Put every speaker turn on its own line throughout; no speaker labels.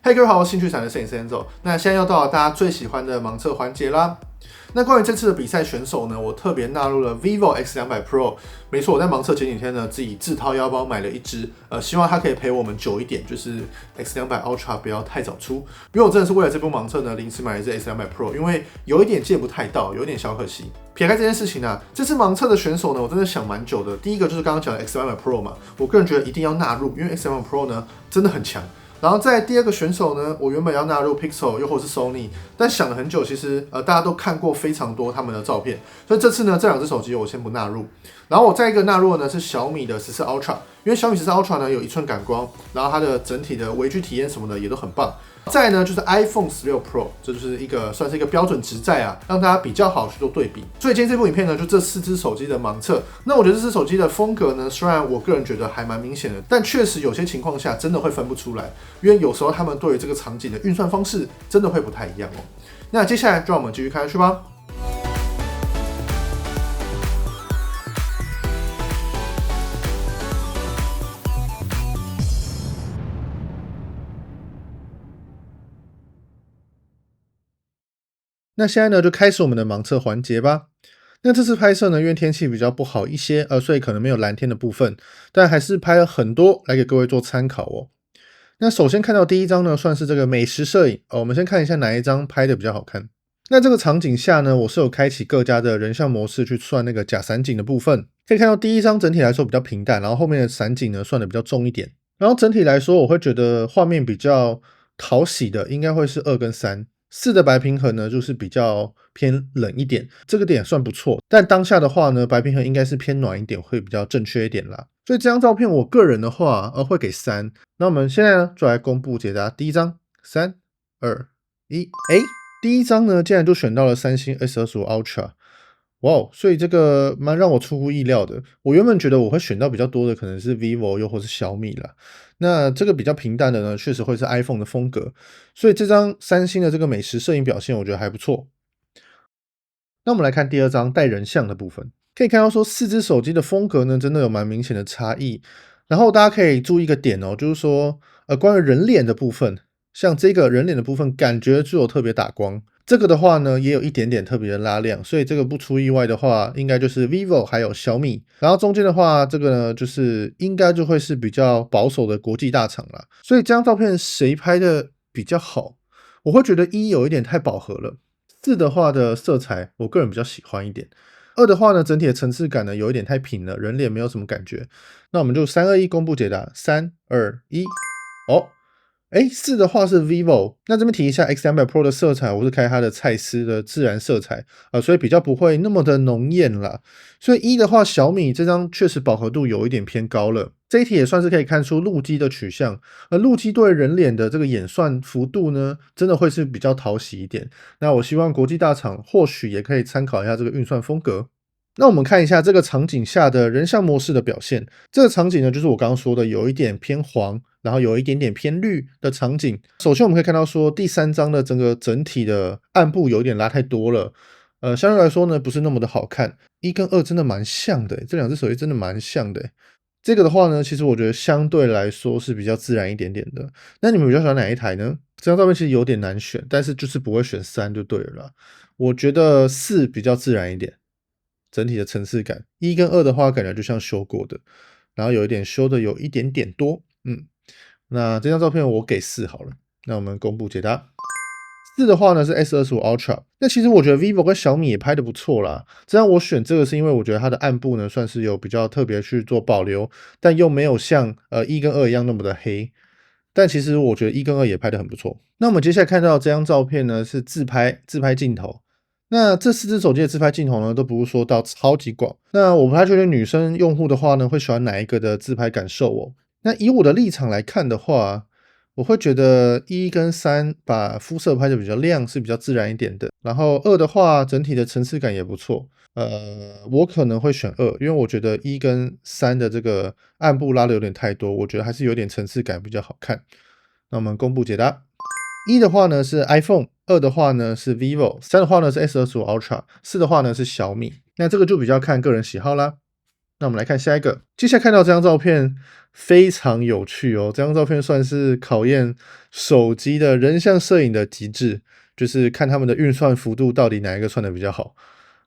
嘿，各位好，我是兴趣产的摄影师 Enzo。那现在又到了大家最喜欢的盲测环节啦。那关于这次的比赛选手呢，我特别纳入了 vivo X200 Pro。没错，我在盲测前几天呢，自己自掏腰包买了一支，希望它可以陪我们久一点，就是 X200 Ultra 不要太早出。因为我真的是为了这部盲测呢，临时买了一支 X200 Pro， 因为有一点借不太到，有点小可惜。撇开这件事情啊，这次盲测的选手呢，我真的想蛮久的。第一个就是刚刚讲的 X200 Pro 嘛，我个人觉得一定要纳入，因为 X200 Pro 呢真的很强。然后在第二个选手呢，我原本要纳入 Pixel 又或是 Sony， 但想了很久，其实大家都看过非常多他们的照片，所以这次呢这两只手机我先不纳入。然后我再一个纳入的呢是小米的14 Ultra， 因为小米14 Ultra 呢有1寸感光，然后它的整体的微距体验什么的也都很棒。再来呢就是 iPhone 16 Pro， 这就是算是一个标准值在啊，让大家比较好去做对比。所以今天这部影片呢，就这4只手机的盲测。那我觉得这支手机的风格呢，虽然我个人觉得还蛮明显的，但确实有些情况下真的会分不出来，因为有时候他们对于这个场景的运算方式真的会不太一样哦。那接下来就让我们继续看下去吧。那现在呢，就开始我们的盲测环节吧。那这次拍摄呢，因为天气比较不好一些，所以可能没有蓝天的部分，但还是拍了很多来给各位做参考哦。那首先看到第一张呢，算是这个美食摄影我们先看一下哪一张拍的比较好看。那这个场景下呢，我是有开启各家的人像模式去算那个假散景的部分，可以看到第一张整体来说比较平淡，然后后面的散景呢算的比较重一点。然后整体来说，我会觉得画面比较讨喜的应该会是2跟3。4的白平衡呢，就是比较偏冷一点，这个点算不错。但当下的话呢，白平衡应该是偏暖一点，会比较正确一点啦。所以这张照片我个人的话，会给3。那我们现在呢，就来公布解答第一张，3、2、1，第一张呢，竟然就选到了三星 S25 Ultra。哇，所以这个蛮让我出乎意料的。我原本觉得我会选到比较多的可能是 vivo 又或是小米啦。那这个比较平淡的呢，确实会是 iPhone 的风格。所以这张三星的这个美食摄影表现，我觉得还不错。那我们来看第二张带人像的部分，可以看到说4只手机的风格呢，真的有蛮明显的差异。然后大家可以注意一个点哦，就是说关于人脸的部分，像这个人脸的部分，感觉就有特别打光。这个的话呢，也有一点点特别的拉亮，所以这个不出意外的话，应该就是 vivo 还有小米。然后中间的话，这个呢，就是应该就会是比较保守的国际大厂啦。所以这张照片谁拍的比较好？我会觉得1有一点太饱和了，4的话的色彩，我个人比较喜欢一点。2的话呢，整体的层次感呢有一点太平了，人脸没有什么感觉。那我们就3、2、1公布解答，3、2、1，4的话是 vivo。那这边提一下 X200 Pro 的色彩，我是开它的蔡司的自然色彩所以比较不会那么的浓艳啦。所以1的话，小米这张确实饱和度有一点偏高了。这一题也算是可以看出路基的取向，而路基对人脸的这个演算幅度呢，真的会是比较讨喜一点。那我希望国际大厂或许也可以参考一下这个运算风格。那我们看一下这个场景下的人像模式的表现。这个场景呢，就是我刚刚说的有一点偏黄，然后有一点点偏绿的场景。首先我们可以看到说第3张的整体的暗部有点拉太多了，相对来说呢不是那么的好看。1跟2真的蛮像的，这两只手机真的蛮像的。这个的话呢，其实我觉得相对来说是比较自然一点点的。那你们比较喜欢哪一台呢？这张照片其实有点难选，但是就是不会选3就对了啦。我觉得4比较自然一点，整体的层次感。1跟2的话，感觉就像修过的，然后有一点修的有一点点多。那这张照片我给4好了。那我们公布解答。4的话呢是 S25 Ultra。那其实我觉得 vivo 跟小米也拍的不错啦。这样我选这个是因为我觉得它的暗部呢算是有比较特别去做保留，但又没有像1跟2一样那么的黑。但其实我觉得1跟2也拍的很不错。那我们接下来看到这张照片呢是自拍镜头。那这4只手机的自拍镜头呢，都不是说到超级广。那我不太确定女生用户的话呢，会喜欢哪一个的自拍感受哦。那以我的立场来看的话，我会觉得1跟3把肤色拍的比较亮，是比较自然一点的。然后2的话，整体的层次感也不错。我可能会选2，因为我觉得1跟3的这个暗部拉的有点太多，我觉得还是有点层次感比较好看。那我们公布解答。1的话呢是 iPhone， 2的话呢是 vivo， 3的话呢是 S25 Ultra， 4的话呢是小米。那这个就比较看个人喜好啦。那我们来看下一个，接下来看到这张照片非常有趣哦，这张照片算是考验手机的人像摄影的极致，就是看他们的运算幅度到底哪一个算的比较好。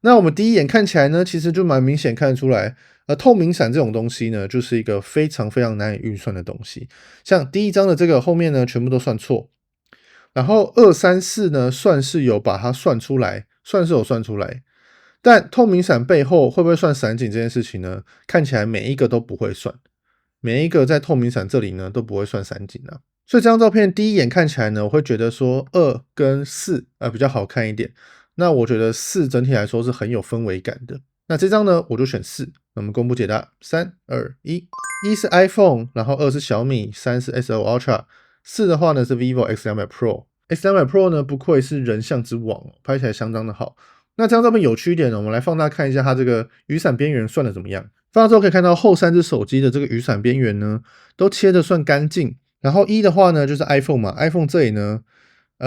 那我们第一眼看起来呢，其实就蛮明显看得出来，透明闪这种东西呢，就是一个非常非常难以运算的东西。像第一张的这个后面呢，全部都算错，然后2、3、4呢，算是有把它算出来，算是有算出来。但透明闪背后会不会算散景这件事情呢？看起来每一个都不会算，每一个在透明闪这里呢都不会算散景啊。所以这张照片第一眼看起来呢，我会觉得说2跟4比较好看一点。那我觉得4整体来说是很有氛围感的。那这张呢，我就选4。那我们公布解答，3、2、1。1是 iPhone， 然后2是小米，3是 S20 Ultra， 4的话呢是 vivo X200 Pro。X200 Pro 呢不愧是人像之王，拍起来相当的好。那这张照片有趣一点呢，我们来放大看一下它这个雨伞边缘算的怎么样。放大之后可以看到后3只手机的这个雨伞边缘呢，都切的算干净。然后1的话呢，就是 iPhone 嘛 ，iPhone 这里呢，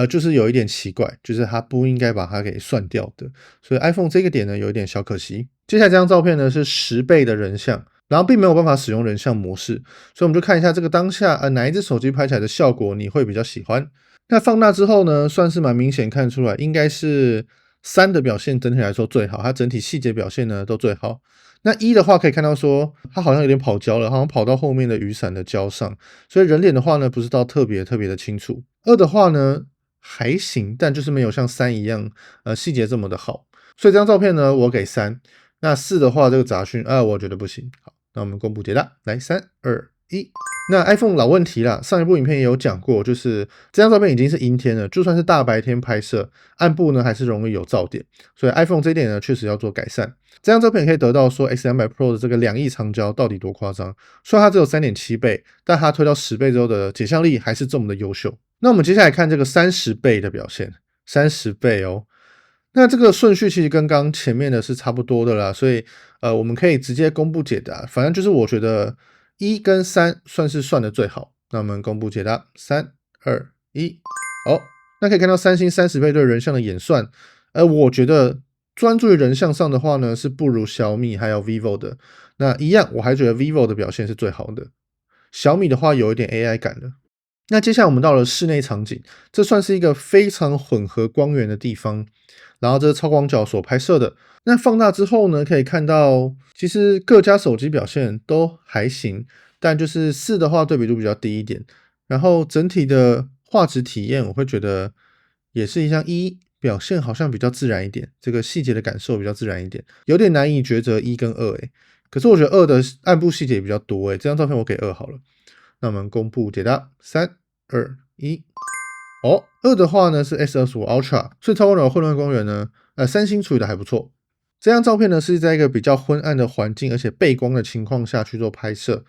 就是有一点奇怪，就是它不应该把它给算掉的，所以 iPhone 这个点呢有一点小可惜。接下来这张照片呢是10倍的人像，然后并没有办法使用人像模式，所以我们就看一下这个当下哪一只手机拍起来的效果你会比较喜欢。那放大之后呢，算是蛮明显看出来，应该是3的表现整体来说最好，它整体细节表现呢都最好。那1的话可以看到说，它好像有点跑焦了，好像跑到后面的雨伞的胶上，所以人脸的话呢，不是到特别的清楚。2的话呢还行，但就是没有像3一样，细节这么的好。所以这张照片呢，我给3。那4的话，这个杂讯我觉得不行。好，那我们公布解答，来3、2、1。那 iPhone 老问题啦，上一部影片也有讲过，就是这张照片已经是阴天了，就算是大白天拍摄，暗部呢还是容易有噪点，所以 iPhone 这一点呢确实要做改善。这张照片也可以得到说 X200 Pro 的这个2亿长焦到底多夸张，虽然它只有 3.7 倍，但它推到10倍之后的解像力还是这么的优秀。那我们接下来看这个30倍的表现，30倍哦。那这个顺序其实跟刚前面的是差不多的啦，所以我们可以直接公布解答。反正就是我觉得1跟3算是算的最好。那我们公布解答，3、2、1。好，那可以看到三星30倍对人像的演算，我觉得专注于人像上的话呢，是不如小米还有 vivo 的。那一样，我还觉得 vivo 的表现是最好的。小米的话有一点 AI 感的。那接下来我们到了室内场景，这算是一个非常混合光源的地方，然后这是超广角所拍摄的。那放大之后呢，可以看到其实各家手机表现都还行，但就是4的话对比度比较低一点，然后整体的画质体验我会觉得也是像1表现好像比较自然一点，这个细节的感受比较自然一点，有点难以抉择1跟2可是我觉得2的暗部细节比较多这张照片我给2好了。那我们公布解答，3、2、1。2的话呢是 S25 Ultra， 所以超广角混乱光源呢，三星处理的还不错。这张照片呢是在一个比较昏暗的环境，而且背光的情况下去做拍摄。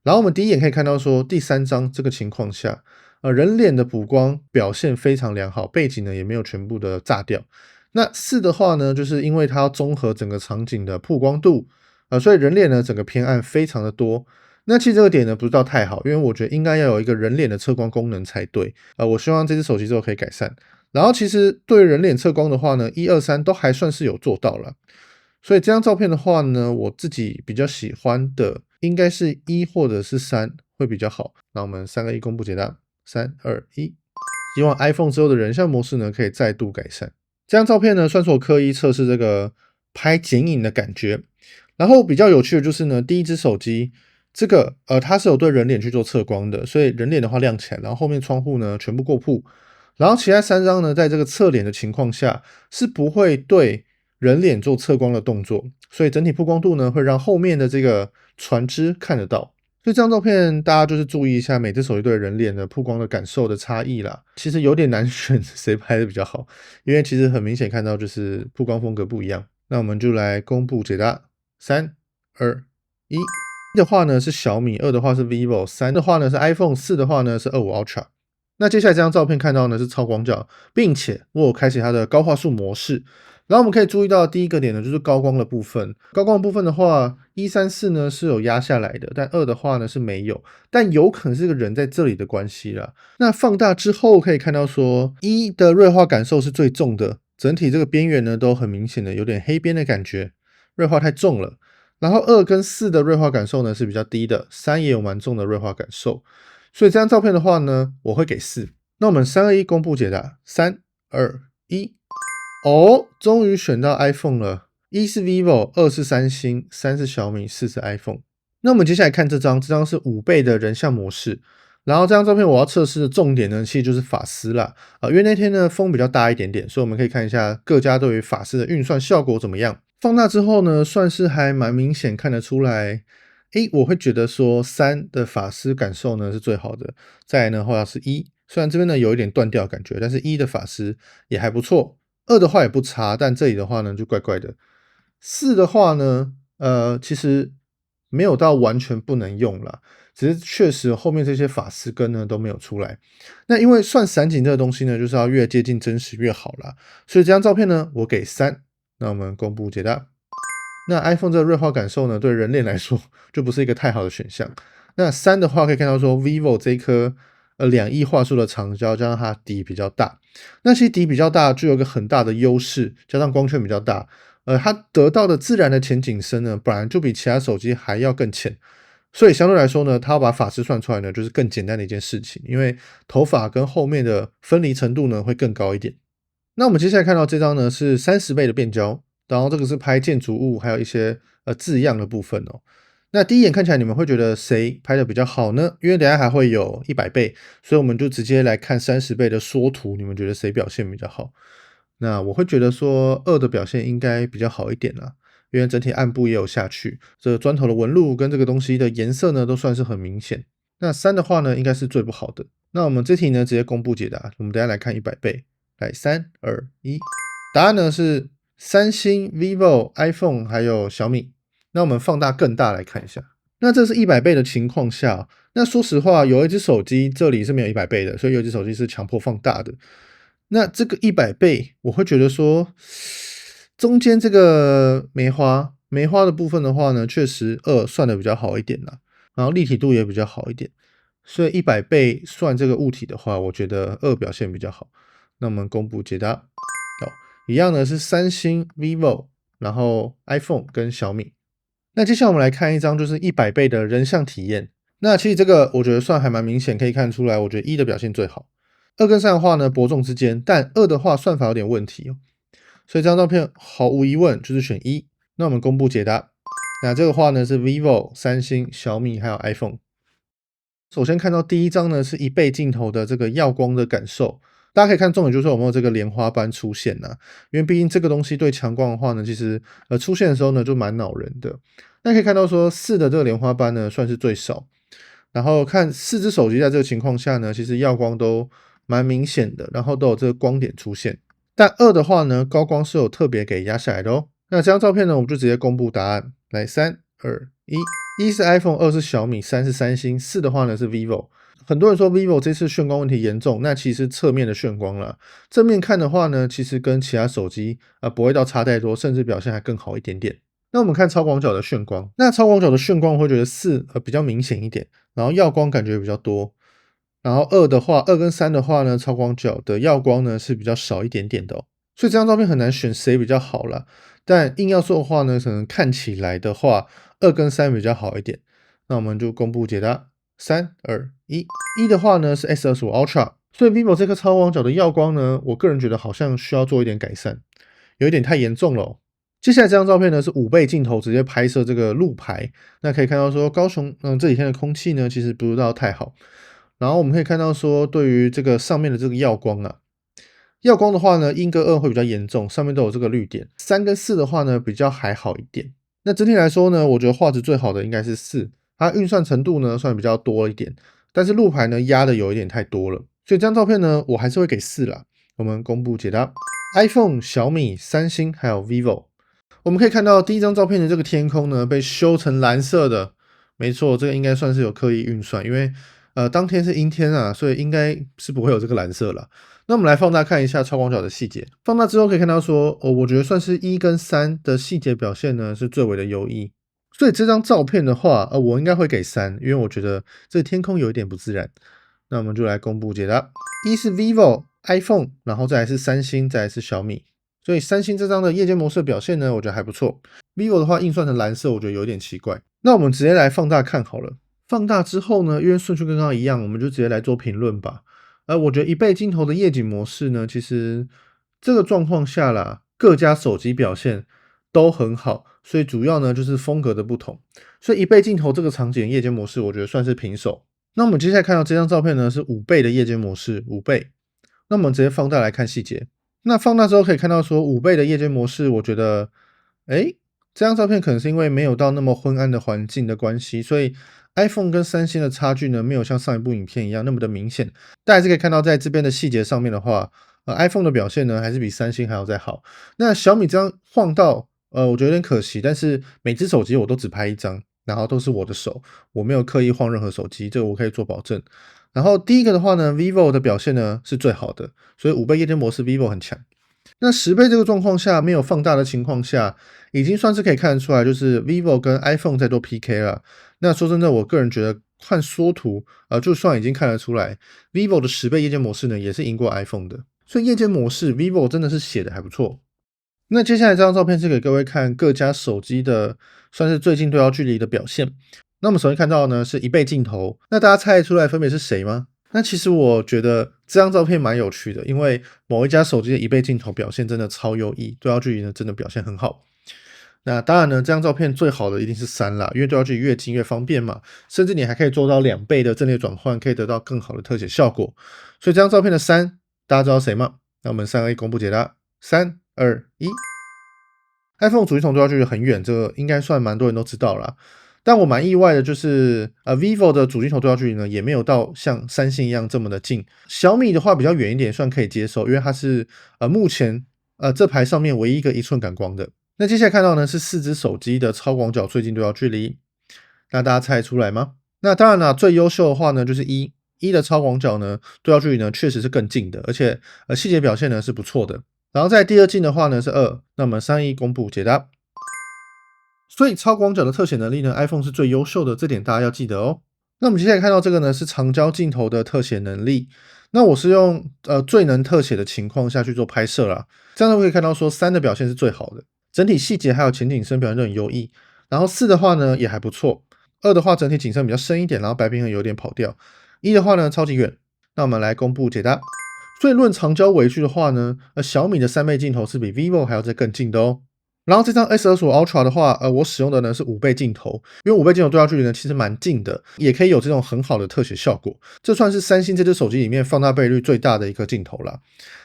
然后我们第一眼可以看到说，第3张这个情况下，人脸的补光表现非常良好，背景呢也没有全部的炸掉。那4的话呢，就是因为它要综合整个场景的曝光度，所以人脸呢整个偏暗非常的多。那其实这个点呢不是到太好，因为我觉得应该要有一个人脸的测光功能才对。我希望这只手机之后可以改善。然后其实对于人脸测光的话呢，1、2、3都还算是有做到了。所以这张照片的话呢，我自己比较喜欢的应该是1或者是3会比较好。那我们3、2、1公布解答，3、2、1。希望 iPhone 之后的人像模式呢可以再度改善。这张照片呢算是我刻意测试这个拍剪影的感觉。然后比较有趣的就是呢，第一只手机这个它是有对人脸去做测光的，所以人脸的话亮起来，然后后面窗户呢全部过曝，然后其他3张呢在这个侧脸的情况下是不会对人脸做测光的动作，所以整体曝光度呢会让后面的这个船只看得到。所以这张照片大家就是注意一下每只手机对人脸的曝光的感受的差异啦，其实有点难选谁拍的比较好，因为其实很明显看到就是曝光风格不一样。那我们就来公布解答，3、2、1。1的话呢是小米，2的话是 vivo， 3的话呢是 iPhone， 4的话呢是25 Ultra。那接下来这张照片看到呢是超广角，并且我有开启它的高画素模式。然后我们可以注意到第一个点呢就是高光的部分，高光的部分的话1、3、4呢是有压下来的，但2的话呢是没有，但有可能是个人在这里的关系啦。那放大之后可以看到说1的锐化感受是最重的，整体这个边缘呢都很明显的有点黑边的感觉，锐化太重了。然后2跟4的锐化感受呢是比较低的，3也有蛮重的锐化感受，所以这张照片的话呢，我会给4。那我们3、2、1公布解答，3、2、1。哦，终于选到 iPhone 了。1是 vivo， 2是三星，3是小米，4是 iPhone。那我们接下来看这张，这张是5倍的人像模式。然后这张照片我要测试的重点呢，其实就是法师啦。因为那天呢风比较大一点点，所以我们可以看一下各家对于法师的运算效果怎么样。放大之后呢，算是还蛮明显看得出来。我会觉得说3的法师感受呢是最好的，再来呢后来是1，虽然这边呢有一点断掉感觉，但是1的法师也还不错，2的话也不差，但这里的话呢就怪怪的。4的话呢，其实没有到完全不能用啦，只是确实后面这些法师根呢都没有出来。那因为算散景这个东西呢，就是要越接近真实越好啦，所以这张照片呢我给3。那我们公布解答。那 iPhone 这个锐化感受呢，对人脸来说就不是一个太好的选项。那3的话可以看到说 vivo 这一颗2亿画素的长焦，加上它底比较大。那其实底比较大就有一个很大的优势，加上光圈比较大，它得到的自然的前景深呢，本来就比其他手机还要更浅。所以相对来说呢，它要把法师算出来呢，就是更简单的一件事情，因为头发跟后面的分离程度呢会更高一点。那我们接下来看到这张呢是30倍的变焦，然后这个是拍建筑物还有一些字样的部分哦。那第一眼看起来你们会觉得谁拍的比较好呢？因为等一下还会有100倍，所以我们就直接来看30倍的缩图，你们觉得谁表现比较好？那我会觉得说2的表现应该比较好一点啦，因为整体暗部也有下去，这个砖头的纹路跟这个东西的颜色呢都算是很明显。那3的话呢应该是最不好的。那我们这题呢直接公布解答，我们等一下来看100倍。来3、2、1，答案呢是三星、vivo、iPhone 还有小米。那我们放大更大来看一下，那这是100倍的情况下，那说实话，有一只手机这里是没有100倍的，所以有一只手机是强迫放大的。那这个100倍，我会觉得说，中间这个梅花的部分的话呢，确实2算的比较好一点啦，然后立体度也比较好一点，所以100倍算这个物体的话，我觉得2表现比较好。那我们公布解答，好，一样的是三星、vivo， 然后 iPhone 跟小米。那接下来我们来看一张就是100倍的人像体验。那其实这个我觉得算还蛮明显，可以看出来，我觉得1的表现最好。2跟3的话呢，伯仲之间，但2的话算法有点问题哦，所以这张照片毫无疑问就是选1。那我们公布解答。那这个话呢是 vivo、三星、小米还有 iPhone。首先看到第一张呢是1倍镜头的这个耀光的感受，大家可以看重点就是有没有这个莲花斑出现啊，因为毕竟这个东西对强光的话呢，其实出现的时候呢就蛮恼人的。那可以看到说4的这个莲花斑呢算是最少，然后看4只手机在这个情况下呢，其实耀光都蛮明显的，然后都有这个光点出现。但2的话呢，高光是有特别给压下来的哦。那这张照片呢，我们就直接公布答案，来3、2、1，1是 iPhone， 2是小米，3是三星，4的话呢是 vivo。很多人说 vivo 这次眩光问题严重，那其实侧面的眩光啦，正面看的话呢，其实跟其他手机不会到差太多，甚至表现还更好一点点。那我们看超广角的眩光，那超广角的眩光我会觉得4比较明显一点，然后耀光感觉比较多。然后2的话，2跟3的话呢，超广角的耀光呢是比较少一点点的哦。所以这张照片很难选谁比较好啦，但硬要说的话呢，可能看起来的话，2跟3比较好一点。那我们就公布解答，3、2、1，1的话呢是 S25 Ultra， 所以 vivo 这颗超广角的耀光呢，我个人觉得好像需要做一点改善，有一点太严重了哦。接下来这张照片呢是5倍镜头直接拍摄这个路牌，那可以看到说高雄这几天的空气呢其实不是到太好，然后我们可以看到说对于这个上面的这个耀光啊，耀光的话呢1跟2会比较严重，上面都有这个绿点，3跟4的话呢比较还好一点。那整体来说呢，我觉得画质最好的应该是4，它运算程度呢算比较多一点，但是路牌呢压的有一点太多了，所以这张照片呢我还是会给4啦。我们公布解答 ，iPhone、小米、三星还有 vivo。我们可以看到第一张照片的这个天空呢被修成蓝色的，没错，这个应该算是有刻意运算，因为当天是阴天啊，所以应该是不会有这个蓝色了。那我们来放大看一下超广角的细节，放大之后可以看到说，我觉得算是1跟3的细节表现呢是最为的优异，所以这张照片的话，我应该会给3，因为我觉得这天空有一点不自然。那我们就来公布解答，一是 vivo、iPhone， 然后再来是三星，再来是小米。所以三星这张的夜间模式表现呢，我觉得还不错。vivo 的话印算成蓝色，我觉得有点奇怪。那我们直接来放大看好了。放大之后呢，因为顺序跟刚刚一样，我们就直接来做评论吧。我觉得1倍镜头的夜景模式呢，其实这个状况下啦，各家手机表现都很好，所以主要呢就是风格的不同。所以1倍镜头这个场景夜间模式，我觉得算是平手。那我们接下来看到这张照片呢，是5倍的夜间模式，5倍。那我们直接放大来看细节。那放大之后可以看到说5倍的夜间模式，我觉得，这张照片可能是因为没有到那么昏暗的环境的关系，所以 iPhone 跟三星的差距呢，没有像上一部影片一样那么的明显。但还是可以看到在这边的细节上面的话，iPhone 的表现呢，还是比三星还要再好。那小米这样晃到，我觉得有点可惜，但是每只手机我都只拍1张，然后都是我的手，我没有刻意晃任何手机，这个我可以做保证。然后第一个的话呢 ，vivo 的表现呢是最好的，所以5倍夜间模式 vivo 很强。那10倍这个状况下，没有放大的情况下，已经算是可以看得出来，就是 vivo 跟 iPhone 在做 PK 了。那说真的，我个人觉得看缩图，就算已经看得出来 ，vivo 的10倍夜间模式呢，也是赢过 iPhone 的。所以夜间模式 vivo 真的是写的还不错。那接下来这张照片是给各位看各家手机的算是最近对焦距离的表现。那我们首先看到呢是1倍镜头，那大家猜得出来分别是谁吗？那其实我觉得这张照片蛮有趣的，因为某一家手机的1倍镜头表现真的超优异，对焦距离呢真的表现很好。那当然呢，这张照片最好的一定是3啦，因为对焦距离越近越方便嘛，甚至你还可以做到2倍的阵列转换，可以得到更好的特写效果。所以这张照片的3，大家知道谁吗？那我们3、2、1公布解答，3、2、1。iPhone 主机筒对焦距离很远，这个应该算蛮多人都知道啦。但我蛮意外的，就是vivo 的主镜头对焦距离呢，也没有到像三星一样这么的近。小米的话比较远一点，算可以接受，因为它是目前这排上面唯一一个1寸感光的。那接下来看到呢是4只手机的超广角最近对焦距离，那大家猜出来吗？那当然啦，最优秀的话呢就是1的超广角呢对焦距离呢确实是更近的，而且细节表现呢是不错的。然后在第二镜的话呢是2，那我们3、1公布解答。所以超广角的特写能力呢 ，iPhone 是最优秀的，这点大家要记得哦。那我们接下来看到这个呢是长焦镜头的特写能力。那我是用最能特写的情况下去做拍摄啦，这样呢可以看到说3的表现是最好的，整体细节还有前景深表现都很优异。然后4的话呢也还不错，2的话整体景深比较深一点，然后白平衡有点跑掉。1的话呢超级远。那我们来公布解答。所以论长焦微距的话呢，小米的3倍镜头是比 vivo 还要再更近的哦。然后这张 S25 Ultra 的话，我使用的呢是5倍镜头，因为5倍镜头对焦距离呢其实蛮近的，也可以有这种很好的特写效果。这算是三星这只手机里面放大倍率最大的一个镜头啦。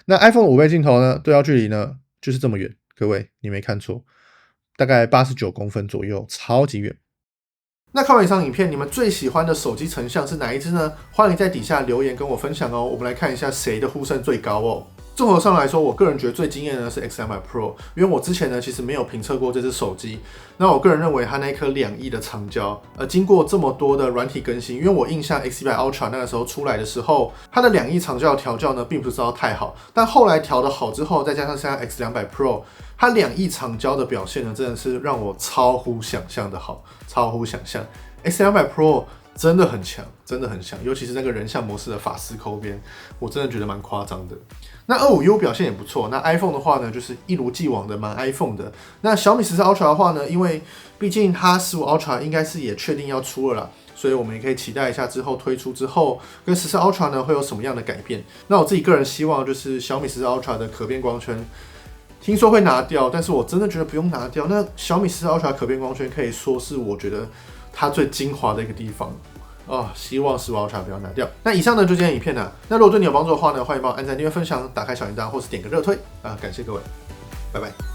那 iPhone 5倍镜头呢，对焦距离呢就是这么远，各位你没看错，大概89公分左右，超级远。那看完以上影片，你们最喜欢的手机成像是哪一支呢？欢迎在底下留言跟我分享哦。我们来看一下谁的呼声最高哦。综合上来说，我个人觉得最惊艳的是 X200 Pro， 因为我之前呢其实没有评测过这只手机。那我个人认为它那颗2亿的长焦，经过这么多的软体更新，因为我印象 X100 Ultra 那个时候出来的时候，它的2亿长焦调教呢并不是到太好，但后来调的好之后，再加上现在 X200 Pro， 它2亿长焦的表现呢真的是让我超乎想象的好，超乎想象。X200 Pro 真的很强，真的很强，尤其是那个人像模式的法丝抠边，我真的觉得蛮夸张的。那 25U 表现也不错，那 iPhone 的话呢，就是一如既往的蛮 iPhone 的。那小米14 Ultra 的话呢，因为毕竟它15 Ultra 应该是也确定要出了啦，所以我们也可以期待一下之后推出之后跟14 Ultra 呢会有什么样的改变。那我自己个人希望就是小米14 Ultra 的可变光圈，听说会拿掉，但是我真的觉得不用拿掉。那小米14 Ultra 可变光圈可以说是我觉得它最精华的一个地方。希望15 Ultra 不要拿掉。那以上呢就今天的影片了。那如果对你有帮助的话呢，欢迎帮我按赞、订阅、分享、打开小铃铛，或是点个热推啊，感谢各位，拜拜。